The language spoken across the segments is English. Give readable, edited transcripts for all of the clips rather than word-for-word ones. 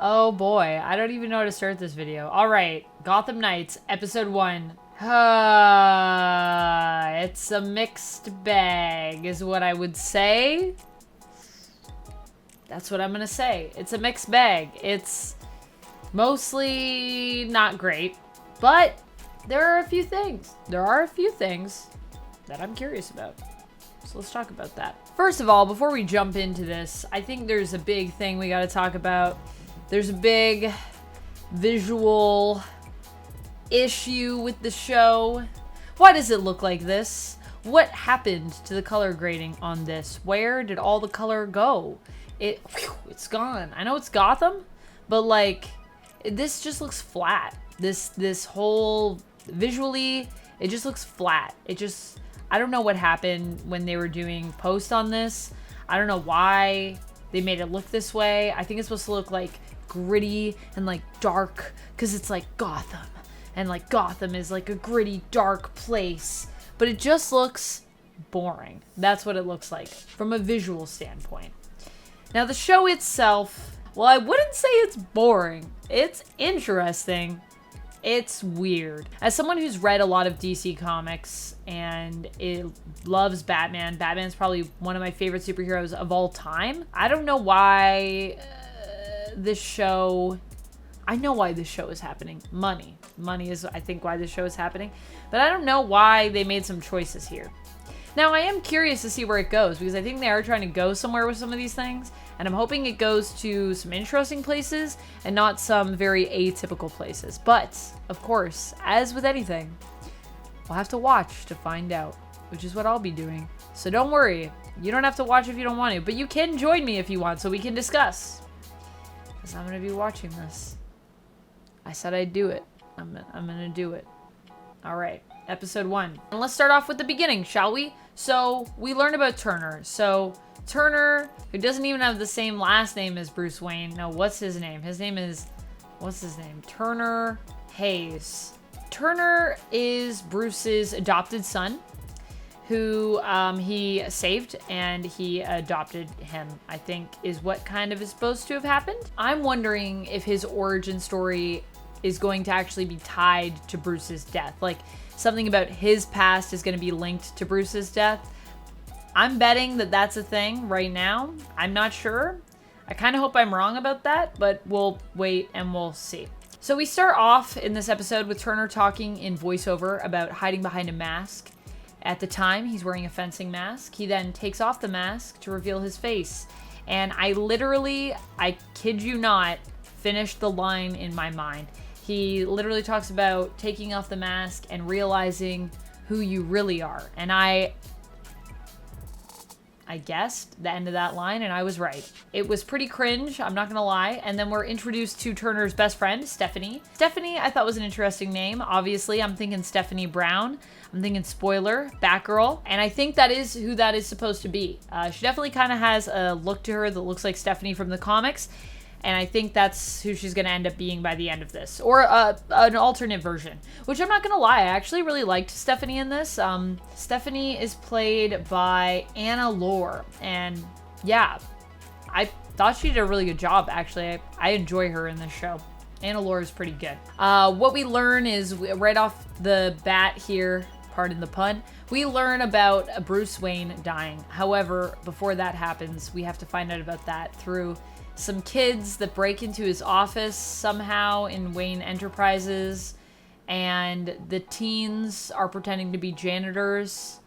Oh boy, I don't even know how to start this video. Alright, Gotham Knights, episode 1. It's a mixed bag, is what I would say. That's what I'm gonna say. It's a mixed bag. It's mostly not great, but there are a few things. There are a few things that I'm curious about. So let's talk about that. First of all, before we jump into this, I think there's a big thing we gotta talk about. There's a big visual issue with the show. Why does it look like this? What happened to the color grading on this? Where did all the color go? It's gone. I know it's Gotham, but like, this just looks flat. This whole, visually, it just looks flat. I don't know what happened when they were doing post on this. I don't know why they made it look this way. I think it's supposed to look like gritty and like dark because it's like Gotham, and like Gotham is like a gritty, dark place, but it just looks boring. That's what it looks like from a visual standpoint. Now the show itself, well, I wouldn't say it's boring. It's interesting. It's weird. As someone who's read a lot of DC comics and loves Batman, Batman's probably one of my favorite superheroes of all time. I don't know why this show... I know why this show is happening. Money. Money is, I think, why this show is happening. But I don't know why they made some choices here. Now, I am curious to see where it goes, because I think they are trying to go somewhere with some of these things, and I'm hoping it goes to some interesting places and not some very atypical places. But, of course, as with anything, we'll have to watch to find out, which is what I'll be doing. So don't worry, you don't have to watch if you don't want to, but you can join me if you want so we can discuss. Because I'm going to be watching this. I said I'd do it. I'm going to do it. Alright, episode 1. And let's start off with the beginning, shall we? So, we learn about Turner. So, Turner, who doesn't even have the same last name as Bruce Wayne. No, what's his name? His name is... What's his name? Turner Hayes. Turner is Bruce's adopted son, who he saved, and he adopted him, I think, is what kind of is supposed to have happened. I'm wondering if his origin story is going to actually be tied to Bruce's death. Like, something about his past is going to be linked to Bruce's death. I'm betting that that's a thing right now. I'm not sure. I kind of hope I'm wrong about that, but we'll wait and we'll see. So we start off in this episode with Turner talking in voiceover about hiding behind a mask. At the time, he's wearing a fencing mask. He then takes off the mask to reveal his face. And I kid you not, finished the line in my mind. He literally talks about taking off the mask and realizing who you really are. And I guessed the end of that line, and I was right. It was pretty cringe, I'm not gonna lie. And then we're introduced to Turner's best friend, Stephanie. Stephanie, I thought was an interesting name. Obviously, I'm thinking Stephanie Brown. I'm thinking spoiler, Batgirl. And I think that is who that is supposed to be. She definitely kind of has a look to her that looks like Stephanie from the comics. And I think that's who she's going to end up being by the end of this. Or an alternate version. Which I'm not going to lie, I actually really liked Stephanie in this. Stephanie is played by Anna Lore. And yeah, I thought she did a really good job, actually. I enjoy her in this show. Anna Lore is pretty good. What we learn is, right off the bat here, pardon the pun, we learn about Bruce Wayne dying. However, before that happens, we have to find out about that through some kids that break into his office somehow in Wayne Enterprises, and the teens are pretending to be janitors,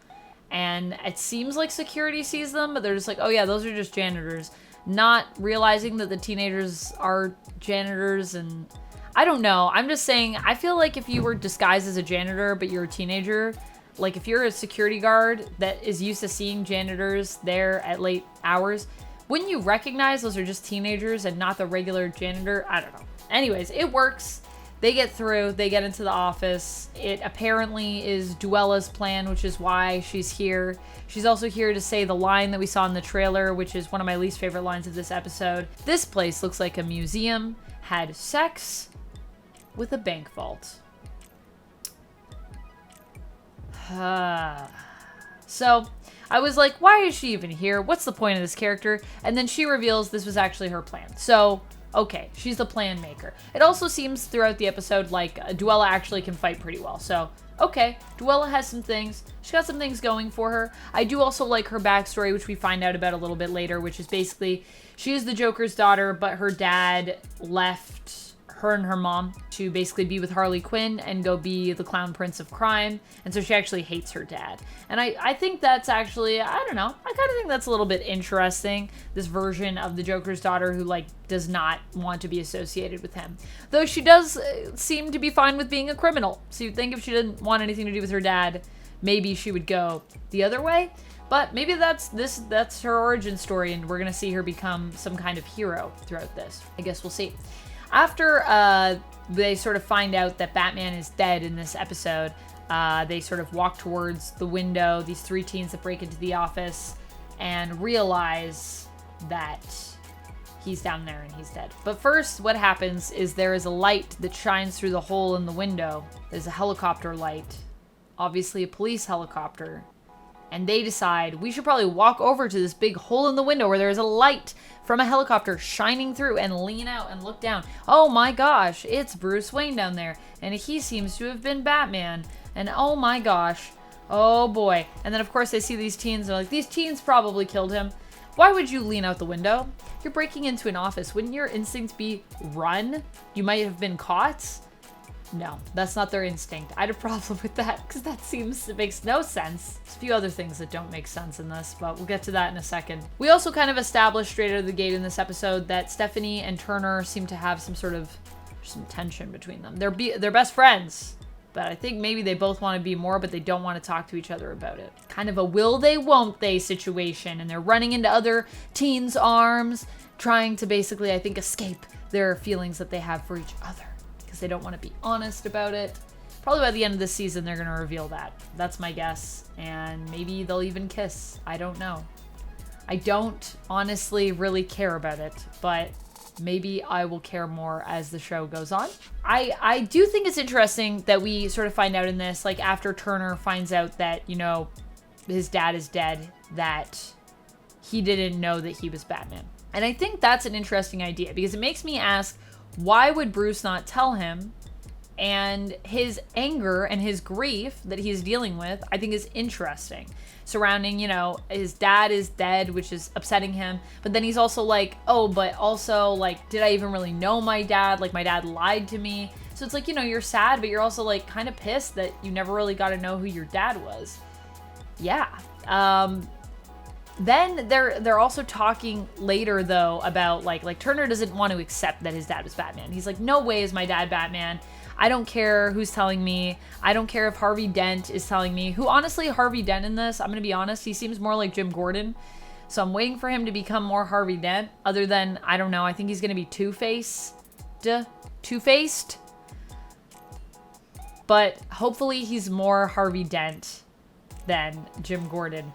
and it seems like security sees them, but they're just like, oh yeah, those are just janitors, not realizing that the teenagers are janitors. And I don't know, I'm just saying, I feel like if you were disguised as a janitor but you're a teenager, like if you're a security guard that is used to seeing janitors there at late hours, wouldn't you recognize those are just teenagers and not the regular janitor? I don't know. Anyways, it works. They get through. They get into the office. It apparently is Duella's plan, which is why she's here. She's also here to say the line that we saw in the trailer, which is one of my least favorite lines of this episode. This place looks like a museum. Had sex with a bank vault. So I was like, why is she even here? What's the point of this character? And then she reveals this was actually her plan. So Okay, she's the plan maker. It also seems throughout the episode like Duella actually can fight pretty well. So, okay, Duella has some things. She's got some things going for her. I do also like her backstory, which we find out about a little bit later, which is basically she is the Joker's daughter, but her dad left her and her mom to basically be with Harley Quinn and go be the clown prince of crime. And so she actually hates her dad. And I think that's actually, I don't know, I kind of think that's a little bit interesting. This version of the Joker's daughter who like does not want to be associated with him. Though she does seem to be fine with being a criminal. So you'd think if she didn't want anything to do with her dad, maybe she would go the other way. But maybe that's her origin story and we're going to see her become some kind of hero throughout this. I guess we'll see. After they sort of find out that Batman is dead in this episode, they sort of walk towards the window, these three teens that break into the office, and realize that he's down there and he's dead. But first, what happens is there is a light that shines through the hole in the window. There's a helicopter light, obviously a police helicopter. And they decide we should probably walk over to this big hole in the window where there is a light from a helicopter shining through and lean out and look down. Oh my gosh, it's Bruce Wayne down there. And he seems to have been Batman. And oh my gosh, oh boy. And then of course they see these teens and they're like, these teens probably killed him. Why would you lean out the window? You're breaking into an office. Wouldn't your instinct be run? You might have been caught. No, that's not their instinct. I had a problem with that because it makes no sense. There's a few other things that don't make sense in this, but we'll get to that in a second. We also kind of established straight out of the gate in this episode that Stephanie and Turner seem to have some tension between them. They're best friends, but I think maybe they both want to be more, but they don't want to talk to each other about it. Kind of a will they, won't they situation, and they're running into other teens' arms, trying to basically, I think, escape their feelings that they have for each other. Because they don't want to be honest about it. Probably by the end of this season, they're going to reveal that. That's my guess. And maybe they'll even kiss. I don't know. I don't honestly really care about it, but maybe I will care more as the show goes on. I do think it's interesting that we sort of find out in this, like after Turner finds out that, you know, his dad is dead, that he didn't know that he was Batman. And I think that's an interesting idea because it makes me ask, why would Bruce not tell him? And his anger and his grief that he's dealing with, I think is interesting. Surrounding, you know, his dad is dead, which is upsetting him. But then he's also like, oh, but also like, did I even really know my dad? Like my dad lied to me. So it's like, you know, you're sad, but you're also like kind of pissed that you never really got to know who your dad was. Yeah. Then they're also talking later though about like Turner doesn't want to accept that his dad was Batman. He's like, no way is my dad Batman. I don't care who's telling me. I don't care if Harvey Dent is telling me. Who honestly, Harvey Dent in this, I'm gonna be honest, he seems more like Jim Gordon. So I'm waiting for him to become more Harvey Dent. Other than, I don't know, I think he's gonna be Two-Faced. But hopefully he's more Harvey Dent than Jim Gordon.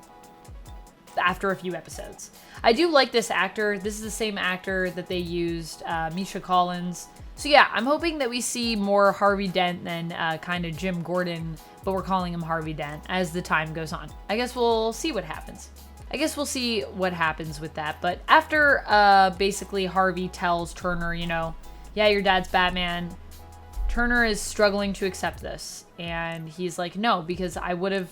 After a few episodes. I do like this actor. This is the same actor that they used, Misha Collins. So yeah, I'm hoping that we see more Harvey Dent than kind of Jim Gordon, but we're calling him Harvey Dent as the time goes on. I guess we'll see what happens. With that. But after basically Harvey tells Turner, you know, yeah, your dad's Batman, Turner is struggling to accept this. And he's like, no, because I would have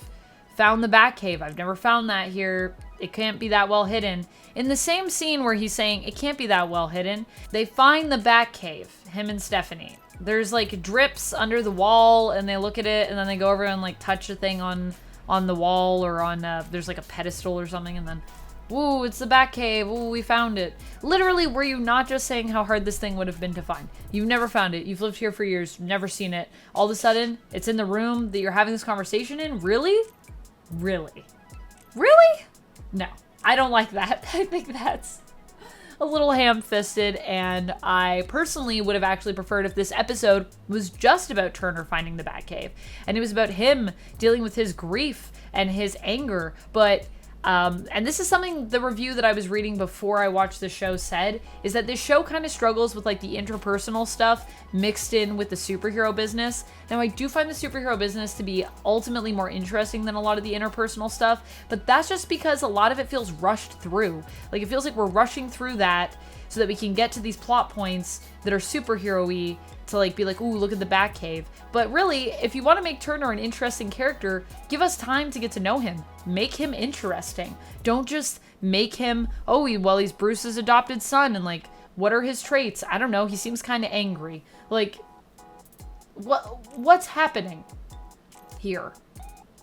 found the Batcave. I've never found that here. It can't be that well hidden. In the same scene where he's saying it can't be that well hidden, they find the Batcave, him and Stephanie. There's like drips under the wall and they look at it and then they go over and like touch a thing on the wall or on, there's like a pedestal or something and then, woo, it's the Batcave. Ooh, we found it. Literally, were you not just saying how hard this thing would have been to find? You've never found it. You've lived here for years, never seen it. All of a sudden, it's in the room that you're having this conversation in? Really? Really? Really? No, I don't like that. I think that's a little ham-fisted, and I personally would have actually preferred if this episode was just about Turner finding the Batcave, and it was about him dealing with his grief and his anger, but and this is something the review that I was reading before I watched the show said, is that this show kind of struggles with like the interpersonal stuff mixed in with the superhero business. Now I do find the superhero business to be ultimately more interesting than a lot of the interpersonal stuff, but that's just because a lot of it feels rushed through. Like it feels like we're rushing through that so that we can get to these plot points that are superhero-y to like be like, ooh, look at the Batcave. But really, if you want to make Turner an interesting character, give us time to get to know him. Make him interesting. Don't just make him, oh, he's Bruce's adopted son, and like, what are his traits? I don't know. He seems kind of angry. Like, what's happening here?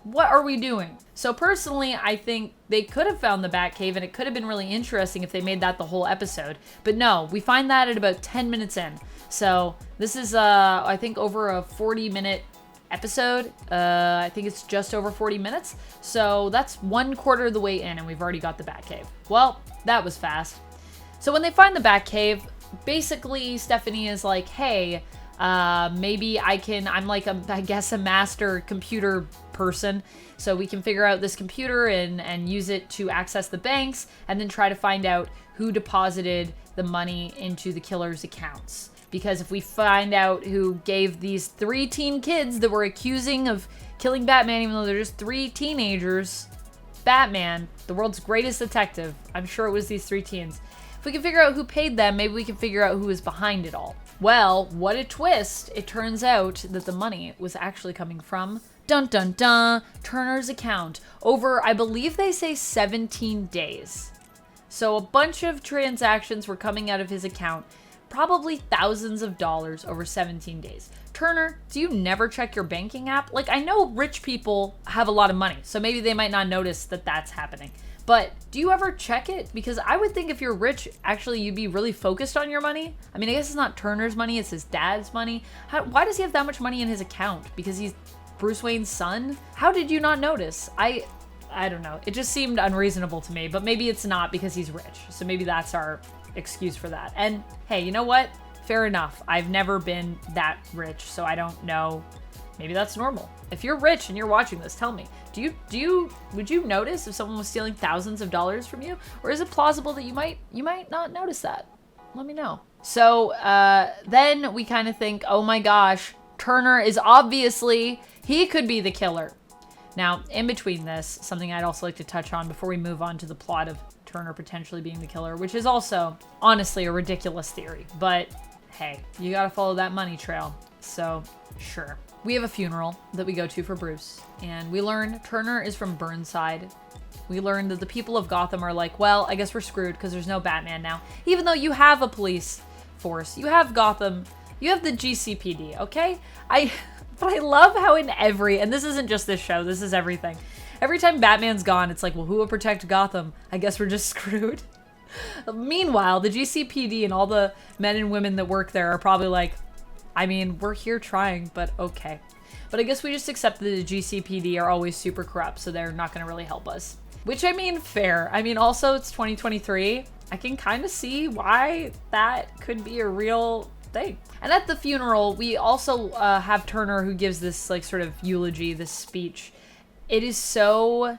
What are we doing? So personally, I think they could have found the Batcave, and it could have been really interesting if they made that the whole episode. But no, we find that at about 10 minutes in. So this is, I think, over a 40-minute episode. I think it's just over 40 minutes. So that's 1/4 of the way in, and we've already got the Batcave. Well, that was fast. So when they find the Batcave, basically Stephanie is like, hey, maybe I'm like I guess a master computer person, so we can figure out this computer and use it to access the banks, and then try to find out who deposited the money into the killer's accounts. Because if we find out who gave these 3 teen kids that we're accusing of killing Batman, even though they're just 3 teenagers, Batman, the world's greatest detective, I'm sure it was these 3 teens. If we can figure out who paid them, maybe we can figure out who is behind it all. Well, what a twist. It turns out that the money was actually coming from, dun dun dun, Turner's account over, I believe they say 17 days. So a bunch of transactions were coming out of his account, probably thousands of dollars over 17 days. Turner, do you never check your banking app? Like, I know rich people have a lot of money, so maybe they might not notice that that's happening. But do you ever check it? Because I would think if you're rich, actually, you'd be really focused on your money. I mean, I guess it's not Turner's money, it's his dad's money. Why does he have that much money in his account? Because he's Bruce Wayne's son? How did you not notice? I don't know. It just seemed unreasonable to me, but maybe it's not because he's rich. So maybe that's our excuse for that. And hey, you know what? Fair enough. I've never been that rich, so I don't know. Maybe that's normal. If you're rich and you're watching this, tell me. Would you notice if someone was stealing thousands of dollars from you? Or is it plausible that you might not notice that? Let me know. So then we kind of think, oh my gosh, Turner is obviously, he could be the killer. Now, in between this, something I'd also like to touch on before we move on to the plot of Turner potentially being the killer, which is also, honestly, a ridiculous theory. But hey, you gotta follow that money trail. So, sure. We have a funeral that we go to for Bruce, and we learn Turner is from Burnside. We learn that the people of Gotham are like, well, I guess we're screwed because there's no Batman now. Even though you have a police force, you have Gotham, you have the GCPD, okay? But I love how in and this isn't just this show, this is everything. Every time Batman's gone, it's like, well, who will protect Gotham? I guess we're just screwed. Meanwhile, the GCPD and all the men and women that work there are probably like, I mean, we're here trying, but okay. But I guess we just accept that the GCPD are always super corrupt, so they're not gonna really help us. Which, I mean, fair. I mean, also, it's 2023. I can kind of see why that could be a real thing. And at the funeral, we also have Turner who gives this, like, sort of eulogy, this speech. It is so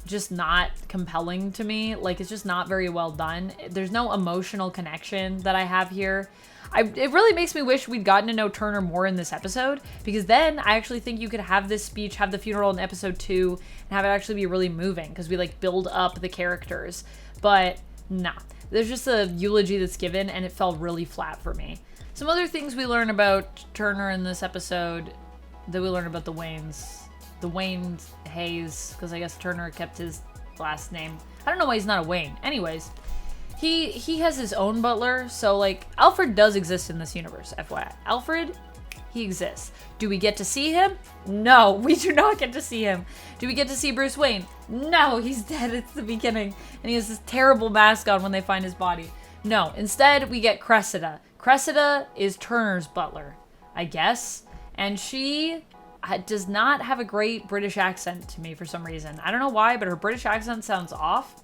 just not compelling to me. Like, it's just not very well done. There's no emotional connection that I have here. It really makes me wish we'd gotten to know Turner more in this episode, because then I actually think you could have this speech, have the funeral in episode 2, and have it actually be really moving, because we like build up the characters. But nah, there's just a eulogy that's given, and it fell really flat for me. Some other things we learn about Turner in this episode that we learn about the Waynes. The Wayne Hayes, because I guess Turner kept his last name. I don't know why he's not a Wayne. Anyways, he has his own butler, so like Alfred does exist in this universe, FYI. Alfred, he exists. Do we get to see him? No, we do not get to see him. Do we get to see Bruce Wayne? No, he's dead at the beginning, and he has this terrible mask on when they find his body. No, instead we get Cressida. Cressida is Turner's butler, I guess, and she does not have a great British accent to me for some reason. I don't know why, but her British accent sounds off.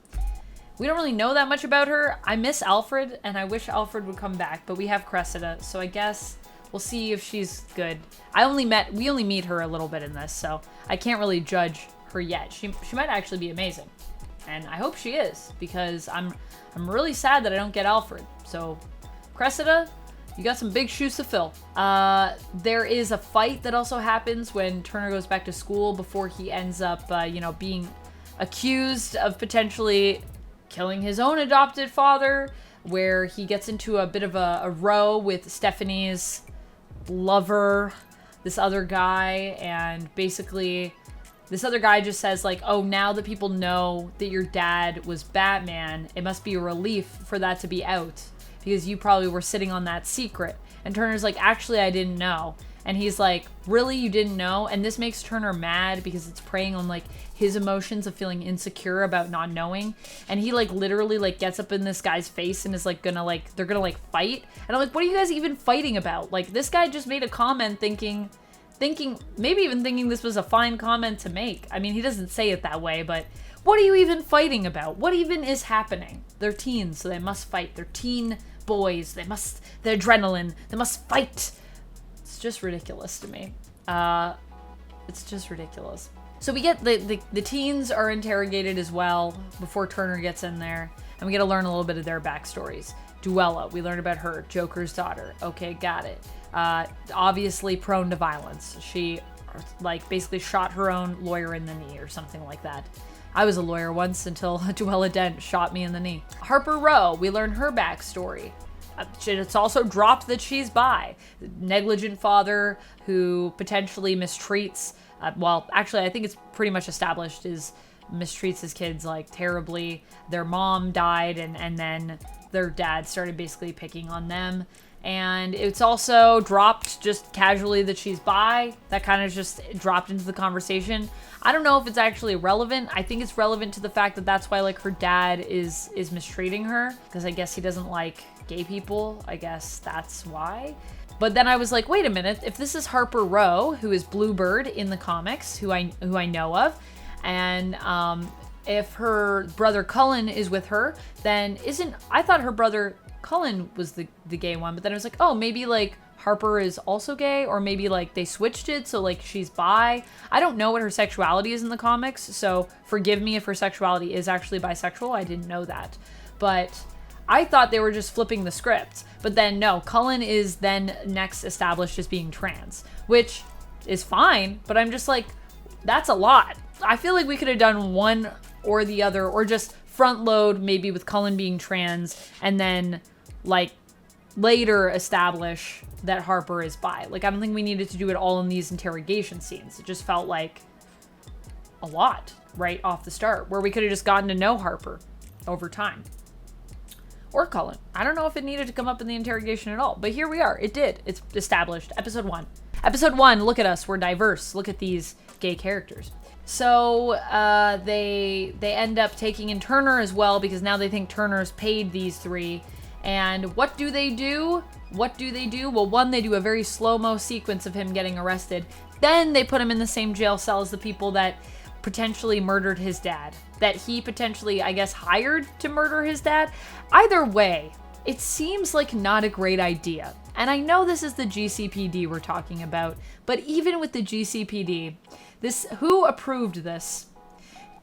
We don't really know that much about her. I miss Alfred, and I wish Alfred would come back, but we have Cressida, so I guess we'll see if she's good. We only meet her a little bit in this, so I can't really judge her yet. She might actually be amazing, and I hope she is, because I'm really sad that I don't get Alfred. So, Cressida, you got some big shoes to fill. There is a fight that also happens when Turner goes back to school before he ends up, being accused of potentially killing his own adopted father. where he gets into a bit of a row with Stephanie's lover, this other guy, and basically this other guy just says like, oh, now that people know that your dad was Batman, it must be a relief for that to be out because you probably were sitting on that secret. And Turner's like, actually, I didn't know. And he's like, really, you didn't know? And this makes Turner mad because it's preying on like his emotions of feeling insecure about not knowing. And he like literally like gets up in this guy's face and is like gonna like, they're gonna like fight. And I'm like, what are you guys even fighting about? Like this guy just made a comment thinking, maybe even thinking this was a fine comment to make. I mean, he doesn't say it that way, but what are you even fighting about? What even is happening? They're teens, so they must fight. They're teen boys. They're adrenaline. They must fight. It's just ridiculous to me. It's just ridiculous. So we get the teens are interrogated as well before Turner gets in there, and we get to learn a little bit of their backstories. Duella, we learn about her, Joker's daughter. Okay, got it. Obviously prone to violence. She like basically shot her own lawyer in the knee or something like that. I was a lawyer once until Duella Dent shot me in the knee. Harper Row, we learn her backstory. It's also dropped that she's bi. Negligent father who potentially mistreats, well, actually I think it's pretty much established is mistreats his kids like terribly. Their mom died and then their dad started basically picking on them. And it's also dropped just casually that she's bi. That kind of just dropped into the conversation. I don't know if it's actually relevant. I think it's relevant to the fact that that's why like her dad is mistreating her, because I guess he doesn't like gay people. I guess that's why. But then I was like, wait a minute, if this is Harper Row, who is Bluebird in the comics, who I know of, and if her brother Cullen is with her, then I thought her brother Cullen was the gay one, but then I was like, oh, maybe like Harper is also gay, or maybe like they switched it so like she's bi. I don't know what her sexuality is in the comics, so forgive me if her sexuality is actually bisexual. I didn't know that, but I thought they were just flipping the script. But then no, Cullen is then next established as being trans, which is fine, but I'm just like, that's a lot. I feel like we could have done one or the other, or just front load maybe with Cullen being trans and then like later establish that Harper is bi. Like I don't think we needed to do it all in these interrogation scenes. It just felt like a lot right off the start, where we could have just gotten to know Harper over time. Or Cullen. I don't know if it needed to come up in the interrogation at all, but here we are. It did. It's established. Episode 1. Episode 1, look at us. We're diverse. Look at these gay characters. So they end up taking in Turner as well, because now they think Turner's paid these three. And what do they do? Well, one, they do a very slow-mo sequence of him getting arrested. Then they put him in the same jail cell as the people that potentially murdered his dad. That he potentially, I guess, hired to murder his dad. Either way, it seems like not a great idea. And I know this is the GCPD we're talking about, but even with the GCPD, who approved this?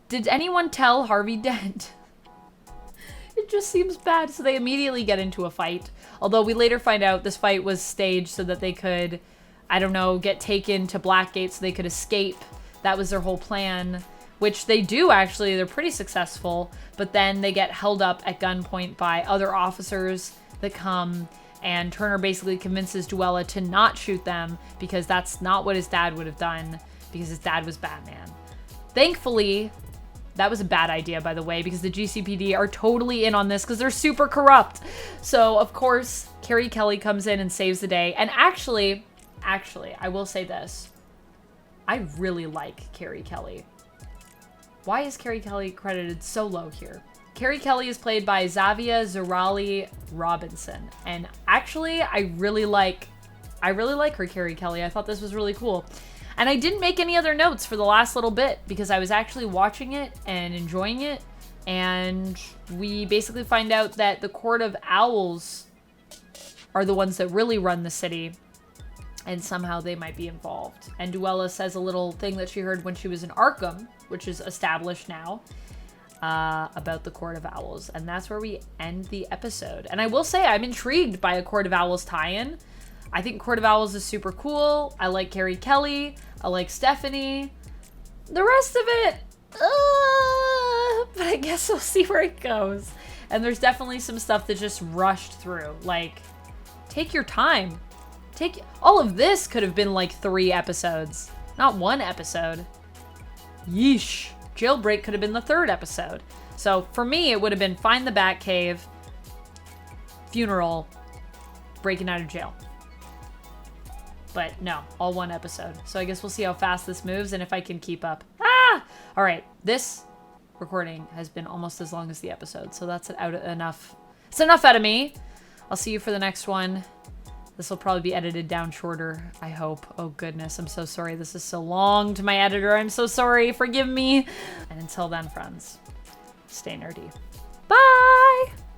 Did anyone tell Harvey Dent? It just seems bad. So they immediately get into a fight. Although we later find out this fight was staged so that they could, I don't know, get taken to Blackgate so they could escape. That was their whole plan, which they do actually. They're pretty successful, but then they get held up at gunpoint by other officers that come, and Turner basically convinces Duella to not shoot them because that's not what his dad would have done, because his dad was Batman. Thankfully, that was a bad idea, by the way, because the GCPD are totally in on this because they're super corrupt. So, of course, Carrie Kelly comes in and saves the day. And actually, I will say this. I really like Carrie Kelly. Why is Carrie Kelly credited so low here? Carrie Kelly is played by Zavia Zirali Robinson. And actually, I really like her, Carrie Kelly. I thought this was really cool. And I didn't make any other notes for the last little bit because I was actually watching it and enjoying it. And we basically find out that the Court of Owls are the ones that really run the city. And somehow they might be involved. And Duella says a little thing that she heard when she was in Arkham, which is established now, about the Court of Owls. And that's where we end the episode. And I will say I'm intrigued by a Court of Owls tie-in. I think Court of Owls is super cool. I like Carrie Kelly. I like Stephanie. The rest of it, but I guess we'll see where it goes. And there's definitely some stuff that just rushed through. Like, take your time. All of this could have been like 3 episodes, not 1 episode. Yeesh. Jailbreak could have been the 3rd episode. So for me, it would have been find the Batcave, funeral, breaking out of jail. But no, all 1 episode. So I guess we'll see how fast this moves and if I can keep up. Ah! All right, this recording has been almost as long as the episode, so that's enough. It's enough out of me. I'll see you for the next one. This will probably be edited down shorter, I hope. Oh goodness, I'm so sorry this is so long to my editor. I'm so sorry, forgive me. And until then, friends, stay nerdy. Bye!